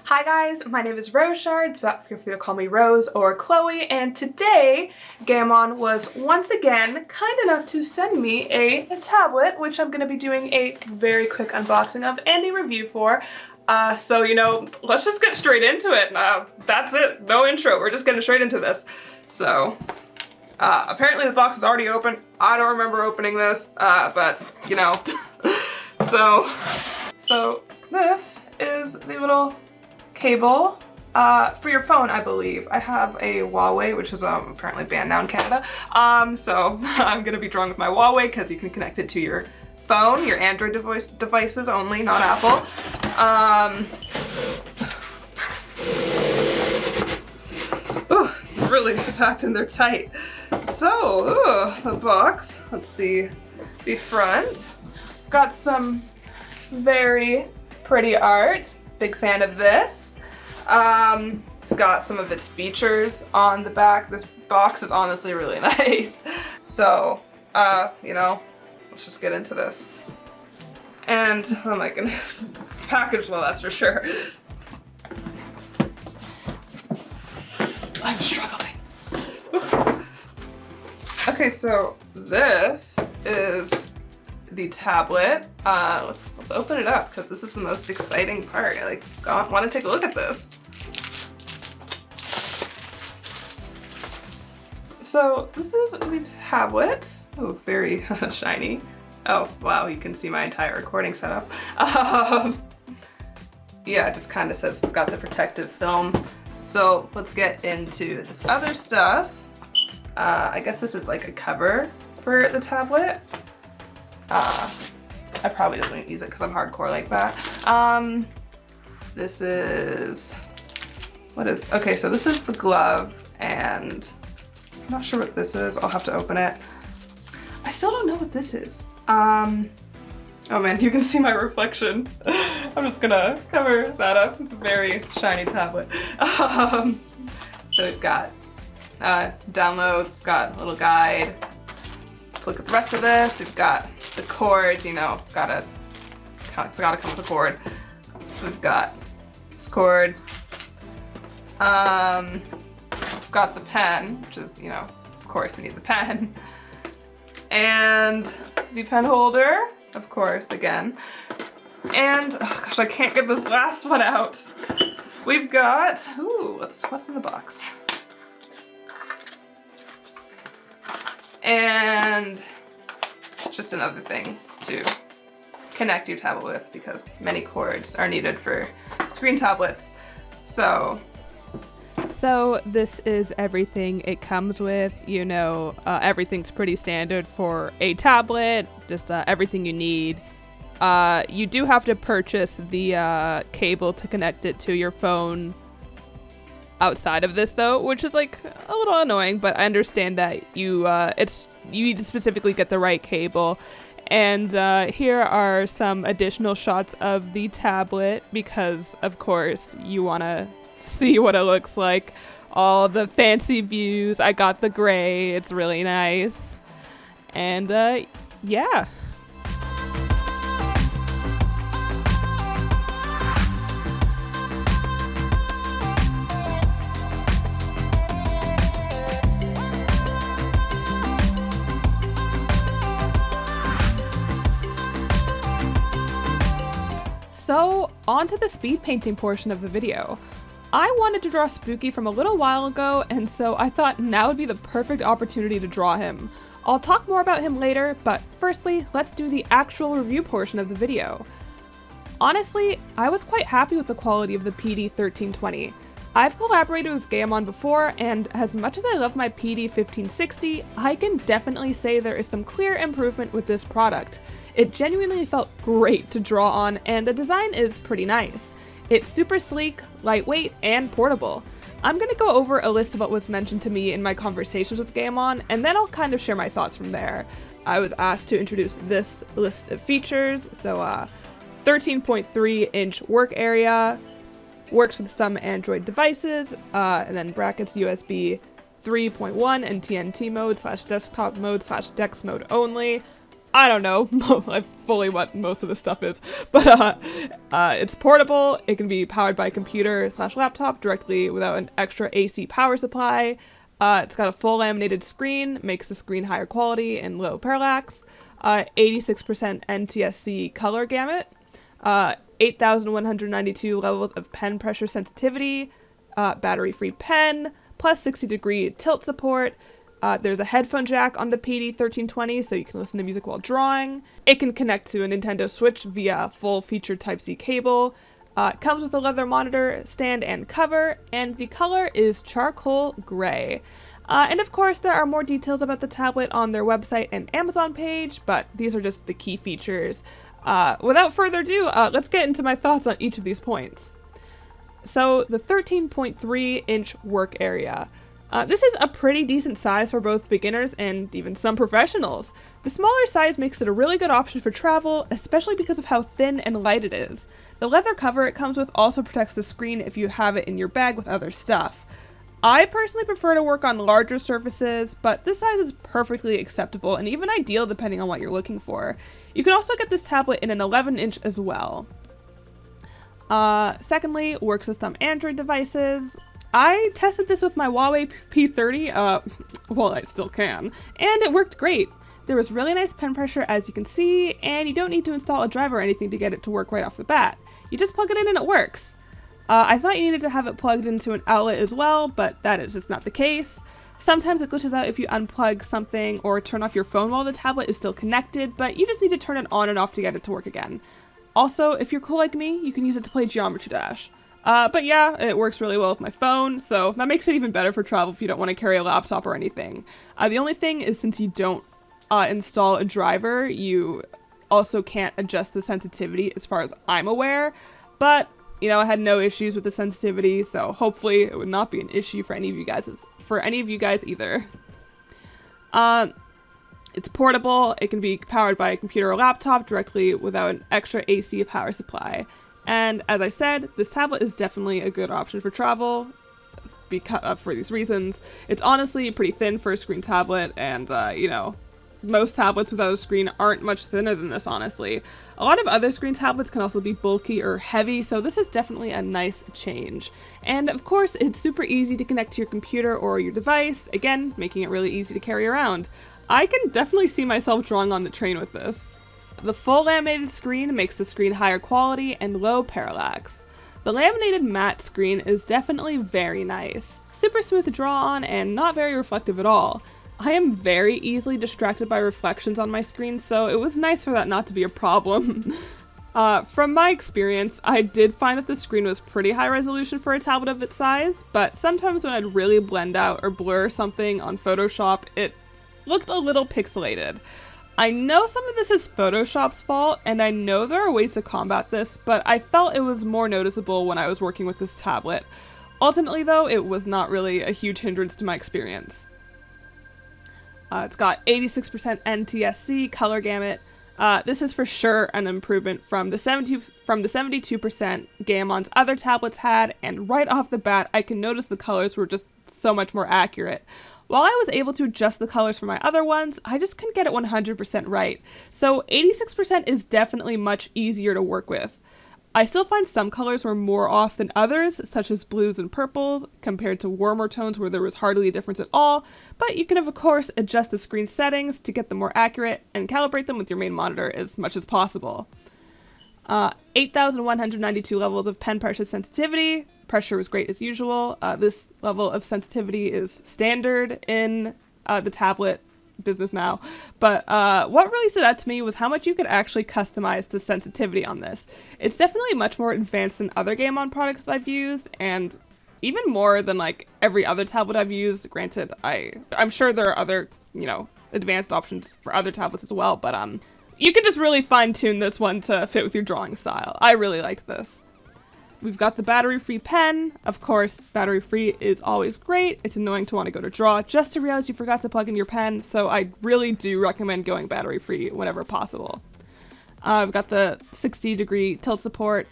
Hi guys, my name is Roshard, but feel free to call me Rose or Chloe, and today Gaomon was once again kind enough to send me a tablet, which I'm going to be doing a very quick unboxing of and a review for. So, let's just get straight into it. That's it, no intro, we're just getting straight into this. So, apparently the box is already open. I don't remember opening this, but, So this is the little cable for your phone, I believe. I have a Huawei, which is apparently banned now in Canada. So I'm gonna be drawing with my Huawei because you can connect it to your phone, your Android devices only, not Apple. Ooh, really packed in there tight. So, the box, let's see, the front. Got some very pretty art. Big fan of this. It's got some of its features on the back. This box is honestly really nice. So, let's just get into this. And, oh my goodness, it's packaged well, that's for sure. I'm struggling. Okay, so this is the tablet. Let's open it up because this is the most exciting part. I want to take a look at this. So this is the tablet. Oh, very shiny. Oh wow, you can see my entire recording setup. Yeah, it just kind of says it's got the protective film. So let's get into this other stuff. I guess this is like a cover for the tablet. I probably don't use it because I'm hardcore like that. This is, okay, so this is the glove, and I'm not sure what this is. I'll have to open it. I still don't know what this is. Oh man, you can see my reflection. I'm just gonna cover that up. It's a very shiny tablet. So we've got downloads, we've got a little guide. Let's look at the rest of this. We've got the cords, it's gotta come with a cord. We've got this cord. We've got the pen, which is, of course we need the pen. And the pen holder, of course, again. And, oh gosh, I can't get this last one out. We've got, what's in the box? And just another thing to connect your tablet with because many cords are needed for screen tablets. So this is everything it comes with. Everything's pretty standard for a tablet, just everything you need. You do have to purchase the cable to connect it to your phone outside of this though, which is like a little annoying, but I understand that you need to specifically get the right cable. And here are some additional shots of the tablet because of course you want to see what it looks like. All the fancy views. I got the gray, it's really nice. And yeah. So, on to the speed painting portion of the video. I wanted to draw Spooky from a little while ago, and so I thought now would be the perfect opportunity to draw him. I'll talk more about him later, but firstly, let's do the actual review portion of the video. Honestly, I was quite happy with the quality of the PD1320. I've collaborated with Gaomon before, and as much as I love my PD1560, I can definitely say there is some clear improvement with this product. It genuinely felt great to draw on, and the design is pretty nice. It's super sleek, lightweight, and portable. I'm gonna go over a list of what was mentioned to me in my conversations with Gaomon, and then I'll kind of share my thoughts from there. I was asked to introduce this list of features, so 13.3-inch work area, works with some Android devices, and then brackets USB 3.1 and TNT mode /desktop mode /dex mode only. I don't know like fully what most of this stuff is, but it's portable. It can be powered by a computer/laptop directly without an extra AC power supply. It's got a full laminated screen, makes the screen higher quality and low parallax. 86% NTSC color gamut. 8,192 levels of pen pressure sensitivity. Battery-free pen, plus 60-degree tilt support. There's a headphone jack on the PD1320, so you can listen to music while drawing. It can connect to a Nintendo Switch via full-featured Type-C cable. It comes with a leather monitor, stand, and cover, and the color is charcoal gray. And of course, there are more details about the tablet on their website and Amazon page, but these are just the key features. Without further ado, let's get into my thoughts on each of these points. So, the 13.3-inch work area. This is a pretty decent size for both beginners and even some professionals. The smaller size makes it a really good option for travel, especially because of how thin and light it is. The leather cover it comes with also protects the screen if you have it in your bag with other stuff. I personally prefer to work on larger surfaces, but this size is perfectly acceptable and even ideal depending on what you're looking for. You can also get this tablet in an 11-inch as well. Secondly, works with some Android devices. I tested this with my Huawei P30, well, I still can, and it worked great. There was really nice pen pressure, as you can see, and you don't need to install a driver or anything to get it to work right off the bat. You just plug it in and it works. I thought you needed to have it plugged into an outlet as well, but that is just not the case. Sometimes it glitches out if you unplug something or turn off your phone while the tablet is still connected, but you just need to turn it on and off to get it to work again. Also, if you're cool like me, you can use it to play Geometry Dash. But yeah, it works really well with my phone, so that makes it even better for travel if you don't want to carry a laptop or anything. The only thing is, since you don't install a driver, you also can't adjust the sensitivity as far as I'm aware, but you know, I had no issues with the sensitivity, so hopefully it would not be an issue for any of you guys either. It's portable. It can be powered by a computer or laptop directly without an extra AC power supply. And as I said, this tablet is definitely a good option for travel for these reasons. It's honestly pretty thin for a screen tablet, and you know, most tablets without a screen aren't much thinner than this, honestly. A lot of other screen tablets can also be bulky or heavy, so this is definitely a nice change. And of course, it's super easy to connect to your computer or your device, again, making it really easy to carry around. I can definitely see myself drawing on the train with this. The full laminated screen makes the screen higher quality and low parallax. The laminated matte screen is definitely very nice. Super smooth to draw on and not very reflective at all. I am very easily distracted by reflections on my screen, so it was nice for that not to be a problem. From my experience, I did find that the screen was pretty high resolution for a tablet of its size, but sometimes when I'd really blend out or blur something on Photoshop, it looked a little pixelated. I know some of this is Photoshop's fault, and I know there are ways to combat this, but I felt it was more noticeable when I was working with this tablet. Ultimately though, it was not really a huge hindrance to my experience. It's got 86% NTSC color gamut. This is for sure an improvement from the 72% Gaomon's other tablets had, and right off the bat, I can notice the colors were just so much more accurate. While I was able to adjust the colors for my other ones, I just couldn't get it 100% right. So 86% is definitely much easier to work with. I still find some colors were more off than others, such as blues and purples, compared to warmer tones where there was hardly a difference at all, but you can of course adjust the screen settings to get them more accurate and calibrate them with your main monitor as much as possible. 8,192 levels of pen pressure sensitivity. Pressure was great as usual. This level of sensitivity is standard in the tablet business now, but what really stood out to me was how much you could actually customize the sensitivity on this. It's definitely much more advanced than other Gaomon products I've used, and even more than like every other tablet I've used. Granted, I'm sure there are other, you know, advanced options for other tablets as well, but you can just really fine-tune this one to fit with your drawing style. I really liked this. We've got the battery-free pen. Of course, battery-free is always great. It's annoying to want to go to draw just to realize you forgot to plug in your pen, so I really do recommend going battery-free whenever possible. I've got the 60-degree tilt support.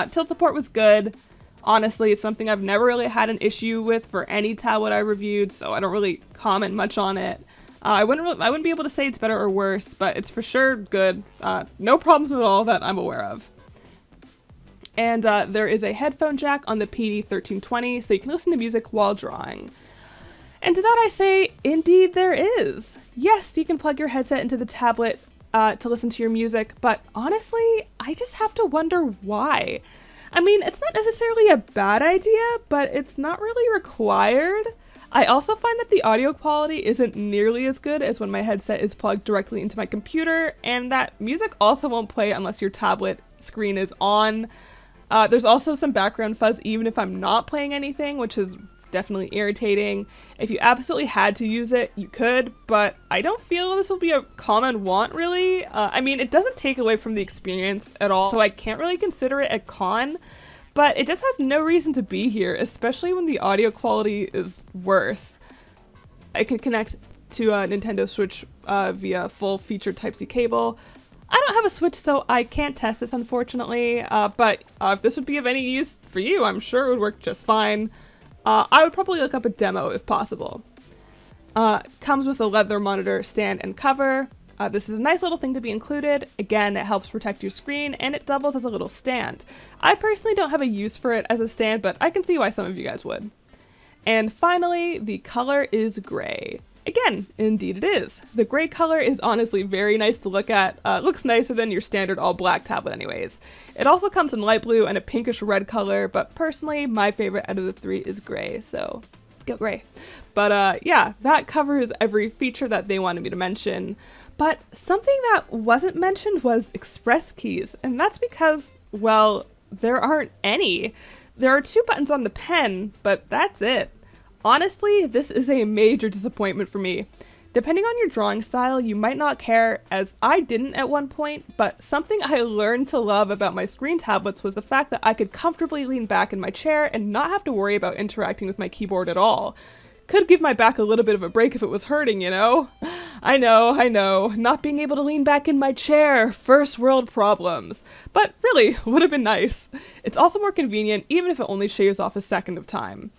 Tilt support was good. Honestly, it's something I've never really had an issue with for any tablet I reviewed, so I don't really comment much on it. I wouldn't be able to say it's better or worse, but it's for sure good. No problems at all that I'm aware of. And there is a headphone jack on the PD1320, so you can listen to music while drawing. And to that I say, indeed there is. Yes, you can plug your headset into the tablet to listen to your music, but honestly, I just have to wonder why. I mean, it's not necessarily a bad idea, but it's not really required. I also find that the audio quality isn't nearly as good as when my headset is plugged directly into my computer, and that music also won't play unless your tablet screen is on. There's also some background fuzz even if I'm not playing anything, which is definitely irritating. If you absolutely had to use it, you could, but I don't feel this will be a common want, really. I mean, it doesn't take away from the experience at all, so I can't really consider it a con, but it just has no reason to be here, especially when the audio quality is worse. I can connect to a Nintendo Switch via full-featured Type-C cable. I don't have a Switch, so I can't test this, unfortunately, but if this would be of any use for you, I'm sure it would work just fine. I would probably look up a demo if possible. Comes with a leather monitor stand and cover. This is a nice little thing to be included. Again, it helps protect your screen, and it doubles as a little stand. I personally don't have a use for it as a stand, but I can see why some of you guys would. And finally, the color is gray. Again, indeed it is. The gray color is honestly very nice to look at. Looks nicer than your standard all black tablet anyways. It also comes in light blue and a pinkish red color, but personally my favorite out of the three is gray, so go gray. But yeah, that covers every feature that they wanted me to mention. But something that wasn't mentioned was express keys, and that's because, well, there aren't any. There are 2 buttons on the pen, but that's it. Honestly, this is a major disappointment for me. Depending on your drawing style, you might not care, as I didn't at one point, but something I learned to love about my screen tablets was the fact that I could comfortably lean back in my chair and not have to worry about interacting with my keyboard at all. Could give my back a little bit of a break if it was hurting, you know? I know, not being able to lean back in my chair, first world problems. But really, would have been nice. It's also more convenient, even if it only shaves off a second of time.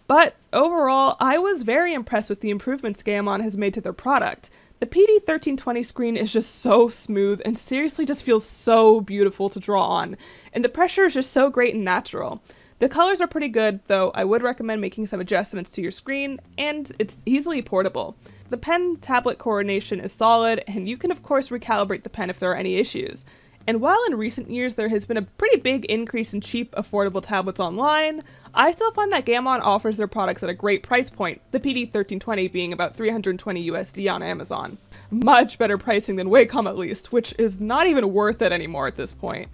But overall, I was very impressed with the improvements Gaomon has made to their product. The PD1320 screen is just so smooth and seriously just feels so beautiful to draw on, and the pressure is just so great and natural. The colors are pretty good, though I would recommend making some adjustments to your screen, and it's easily portable. The pen-tablet coordination is solid, and you can of course recalibrate the pen if there are any issues. And while in recent years there has been a pretty big increase in cheap, affordable tablets online, I still find that Gaomon offers their products at a great price point, the PD1320 being about 320 USD on Amazon. Much better pricing than Wacom at least, which is not even worth it anymore at this point.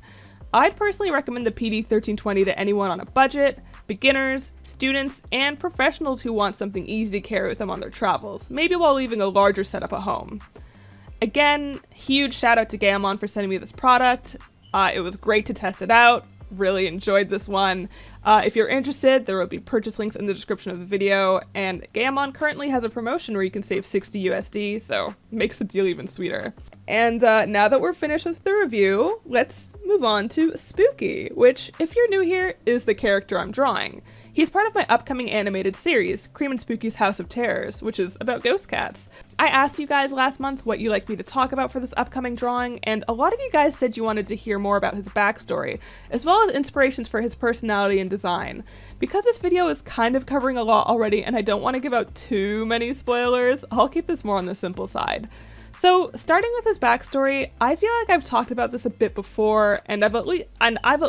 I'd personally recommend the PD1320 to anyone on a budget, beginners, students, and professionals who want something easy to carry with them on their travels, maybe while leaving a larger setup at home. Again, huge shout out to Gaomon for sending me this product. It was great to test it out. Really enjoyed this one. If you're interested, there will be purchase links in the description of the video, and Gaomon currently has a promotion where you can save 60 USD, so it makes the deal even sweeter. And now that we're finished with the review, let's move on to Spooky, which, if you're new here, is the character I'm drawing. He's part of my upcoming animated series, Cream and Spooky's House of Terrors, which is about ghost cats. I asked you guys last month what you'd like me to talk about for this upcoming drawing, and a lot of you guys said you wanted to hear more about his backstory, as well as inspirations for his personality and design. Because this video is kind of covering a lot already and I don't want to give out too many spoilers, I'll keep this more on the simple side. So, starting with his backstory, I feel like I've talked about this a bit before, and I've at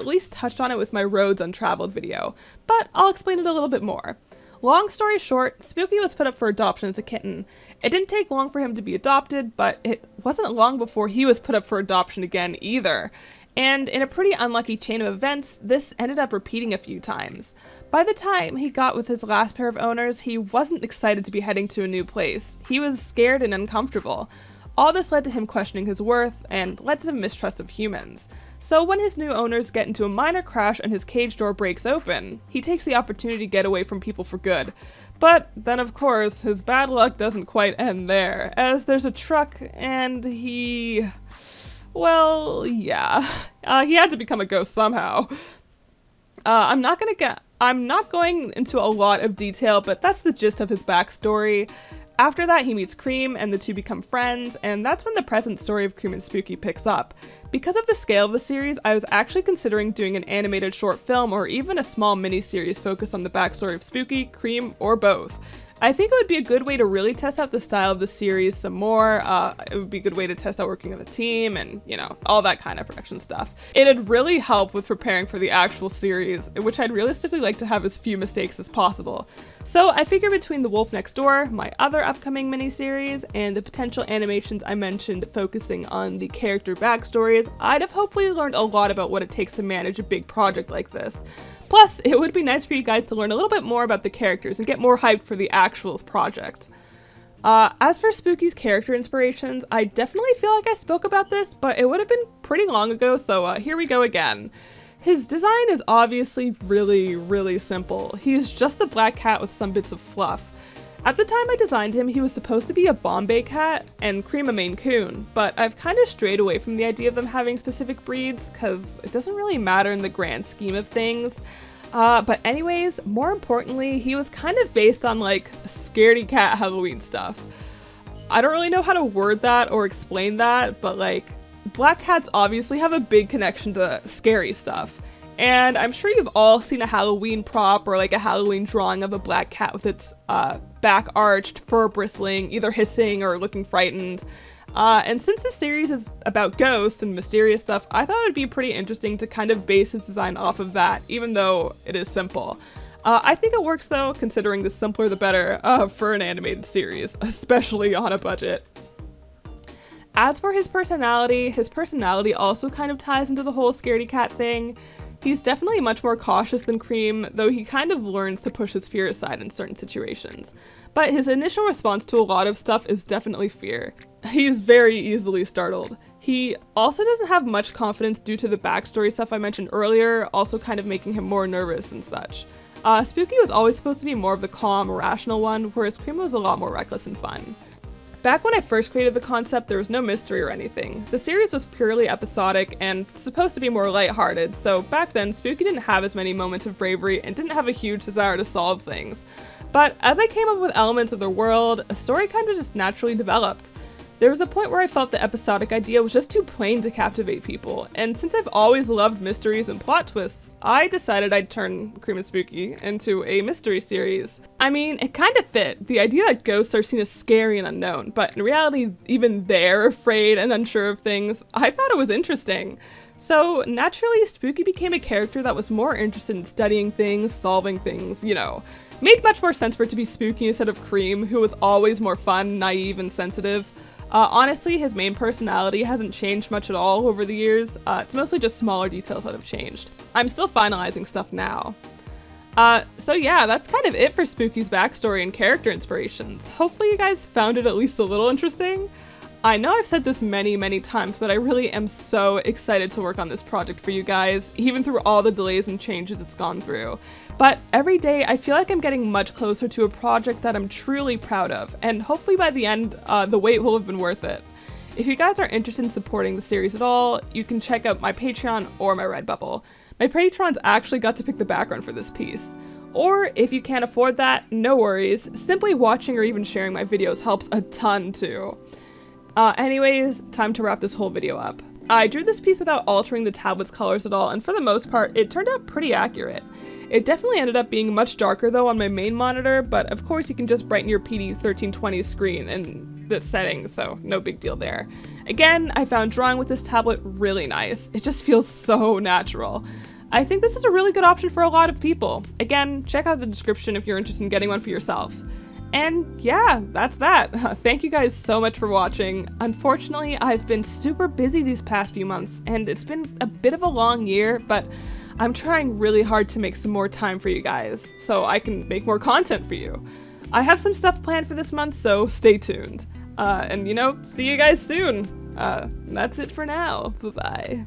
least touched on it with my Roads Untraveled video, but I'll explain it a little bit more. Long story short, Spooky was put up for adoption as a kitten. It didn't take long for him to be adopted, but it wasn't long before he was put up for adoption again either. And in a pretty unlucky chain of events, this ended up repeating a few times. By the time he got with his last pair of owners, he wasn't excited to be heading to a new place. He was scared and uncomfortable. All this led to him questioning his worth, and led to mistrust of humans. So when his new owners get into a minor crash and his cage door breaks open, he takes the opportunity to get away from people for good. But then of course, his bad luck doesn't quite end there, as there's a truck and he... well, yeah. He had to become a ghost somehow. I'm not going into a lot of detail, but that's the gist of his backstory. After that, he meets Cream and the two become friends, and that's when the present story of Cream and Spooky picks up. Because of the scale of the series, I was actually considering doing an animated short film or even a small mini-series focused on the backstory of Spooky, Cream, or both. I think it would be a good way to really test out the style of the series some more. It would be a good way to test out working with a team and, you know, all that kind of production stuff. It'd really help with preparing for the actual series, which I'd realistically like to have as few mistakes as possible. So I figure between The Wolf Next Door, my other upcoming miniseries, and the potential animations I mentioned focusing on the character backstories, I'd have hopefully learned a lot about what it takes to manage a big project like this. Plus, it would be nice for you guys to learn a little bit more about the characters and get more hyped for the actual project. As for Spooky's character inspirations, I definitely feel like I spoke about this, but it would have been pretty long ago, so here we go again. His design is obviously really simple. He's just a black cat with some bits of fluff. At the time I designed him, he was supposed to be a Bombay cat and Cream a Maine Coon, but I've kind of strayed away from the idea of them having specific breeds because it doesn't really matter in the grand scheme of things. But anyways, more importantly, he was kind of based on like scaredy cat Halloween stuff. I don't really know how to word that or explain that, but like black cats obviously have a big connection to scary stuff. And I'm sure you've all seen a Halloween prop or like a Halloween drawing of a black cat with its back arched, fur bristling, either hissing or looking frightened. And since this series is about ghosts and mysterious stuff, I thought it'd be pretty interesting to kind of base his design off of that, even though it is simple. I think it works though, considering the simpler the better for an animated series, especially on a budget. As for his personality also kind of ties into the whole scaredy cat thing. He's definitely much more cautious than Cream, though he kind of learns to push his fear aside in certain situations. But his initial response to a lot of stuff is definitely fear. He's very easily startled. He also doesn't have much confidence due to the backstory stuff I mentioned earlier, also kind of making him more nervous and such. Spooky was always supposed to be more of the calm, rational one, whereas Cream was a lot more reckless and fun. Back when I first created the concept, there was no mystery or anything. The series was purely episodic and supposed to be more lighthearted, so back then Spooky didn't have as many moments of bravery and didn't have a huge desire to solve things. But as I came up with elements of the world, a story kind of just naturally developed. There was a point where I felt the episodic idea was just too plain to captivate people, and since I've always loved mysteries and plot twists, I decided I'd turn Cream and Spooky into a mystery series. I mean, it kind of fit. The idea that ghosts are seen as scary and unknown, but in reality, even they're afraid and unsure of things. I thought it was interesting. So naturally, Spooky became a character that was more interested in studying things, solving things, you know. Made much more sense for it to be Spooky instead of Cream, who was always more fun, naive, and sensitive. Honestly, his main personality hasn't changed much at all over the years. It's mostly just smaller details that have changed. I'm still finalizing stuff now. So yeah, that's kind of it for Spooky's backstory and character inspirations. Hopefully you guys found it at least a little interesting. I know I've said this many times, but I really am so excited to work on this project for you guys, even through all the delays and changes it's gone through. But every day, I feel like I'm getting much closer to a project that I'm truly proud of, and hopefully by the end, the wait will have been worth it. If you guys are interested in supporting the series at all, you can check out my Patreon or my Redbubble. My patrons actually got to pick the background for this piece. Or if you can't afford that, no worries, simply watching or even sharing my videos helps a ton too. Anyways, time to wrap this whole video up. I drew this piece without altering the tablet's colors at all, and for the most part, it turned out pretty accurate. It definitely ended up being much darker though on my main monitor, but of course you can just brighten your PD1320 screen in the settings, so no big deal there. Again, I found drawing with this tablet really nice. It just feels so natural. I think this is a really good option for a lot of people. Again, check out the description if you're interested in getting one for yourself. And yeah, that's that. Thank you guys so much for watching. Unfortunately, I've been super busy these past few months, and it's been a bit of a long year, but I'm trying really hard to make some more time for you guys, so I can make more content for you. I have some stuff planned for this month, so stay tuned. And you know, see you guys soon. That's it for now. Bye-bye.